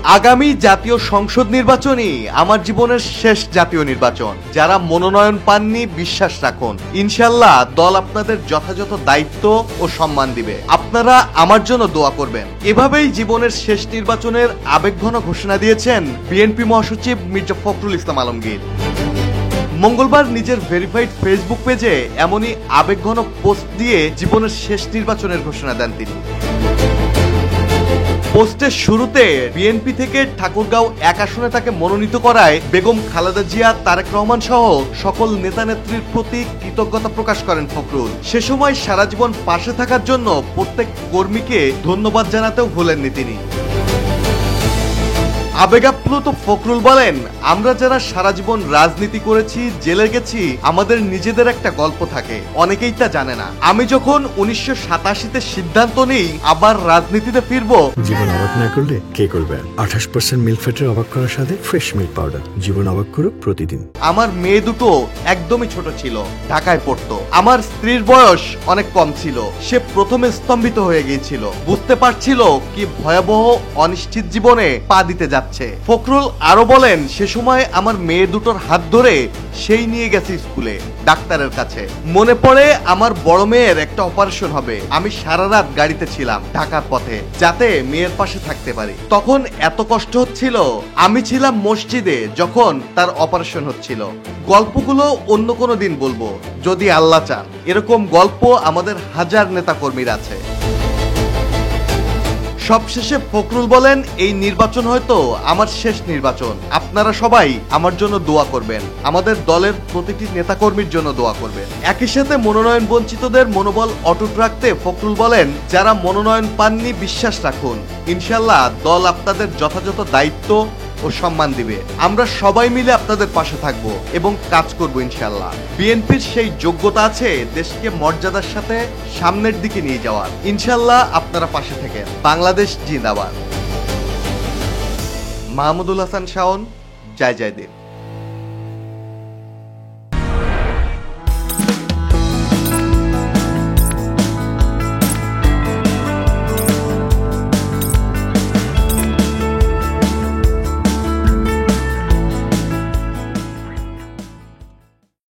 আগামী জাতীয় সংসদ নির্বাচনই আমার জীবনের শেষ জাতীয় নির্বাচন। যারা মনোনয়ন পাননি বিশ্বাস রাখুন, ইনশাল্লাহ দল আপনাদের যথাযথ দায়িত্ব ও সম্মান দিবে। আপনারা আমার জন্য দোয়া করবেন। এভাবেই জীবনের শেষ নির্বাচনের আবেগঘন ঘোষণা দিয়েছেন বিএনপি মহাসচিব মির্জা ফখরুল ইসলাম আলমগীর। মঙ্গলবার নিজের ভেরিফাইড ফেসবুক পেজে এমনই আবেগঘন পোস্ট দিয়ে জীবনের শেষ নির্বাচনের ঘোষণা দেন তিনি। পোস্টের শুরুতে বিএনপি থেকে ঠাকুরগাঁও 1 আসনে তাকে মনোনীত করায় বেগম খালেদা জিয়া, তারেক রহমান সহ সকল নেতা নেত্রীর প্রতি কৃতজ্ঞতা প্রকাশ করেন ফখরুল। সে সময় সারা জীবন পাশে থাকার জন্য প্রত্যেক কর্মীকে ধন্যবাদ জানাতেও ভুলেননি তিনি। আবেগাপ্লুত ফখরুল বলেন, আমরা যারা সারা জীবন রাজনীতি করেছি, জেলে গেছি, আমাদের নিজেদের একটা গল্প থাকে, অনেকেই তা জানে না। আমি যখন 1987-তে সিদ্ধান্ত নিই আবার রাজনীতিতে ফিরবো, জীবন অবাক না করলে কে করবে? 28% মিল্ক ফ্যাটের অবাক করার সাথে ফ্রেশ মিল্ক পাউডার। জীবন অবাক করুক প্রতিদিন। আমার মেয়ে দুটো একদমই ছোট ছিল, ঢাকায় পড়তো। আমার স্ত্রীর বয়স অনেক কম ছিল। সে প্রথমে স্তম্ভিত হয়ে গিয়েছিল, বুঝতে পারছিল কি ভয়াবহ অনিশ্চিত জীবনে পা দিতে যাচ্ছে। ফখরুল আরো বলেন, সে সময় আমার মেয়ে দুটোর হাত ধরে সেই নিয়ে গেছে স্কুলে, ডাক্তারের কাছে। মনে পড়ে আমার বড় মেয়ের একটা অপারেশন হবে। আমি সারা রাত গাড়িতে ছিলাম ঢাকার পথে, যাতে মেয়ের পাশে থাকতে পারি। তখন এত কষ্ট হচ্ছিল। আমি ছিলাম মসজিদে যখন তার অপারেশন হচ্ছিল। গল্পগুলো অন্য কোনো দিন বলবো যদি আল্লাহ চান। এরকম গল্প আমাদের হাজার নেতা কর্মীর আছে। সবশেষে ফখরুল বলেন, এই নির্বাচন হয়তো আমার শেষ নির্বাচন। আপনারা সবাই আমার জন্য দোয়া করবেন, আমাদের দলের প্রতিটি নেতাকর্মীর জন্য দোয়া করবেন। একই সাথে মনোনয়ন বঞ্চিতদের মনোবল অটুট রাখতে ফখরুল বলেন, যারা মনোনয়ন পাননি বিশ্বাস রাখুন, ইনশাল্লাহ দল আপনাদের যথাযথ দায়িত্ব ও সম্মান দিবে। আমরা সবাই মিলে আপনাদের পাশে থাকব এবং কাজ করব ইনশাল্লাহ। বিএনপির সেই যোগ্যতা আছে দেশকে মর্যাদার সাথে সামনের দিকে নিয়ে যাওয়ার। ইনশাল্লাহ আপনারা পাশে থাকেন। বাংলাদেশ জিন্দাবাদ। মাহমুদুল হাসান শাওন, জয় জয় দেব।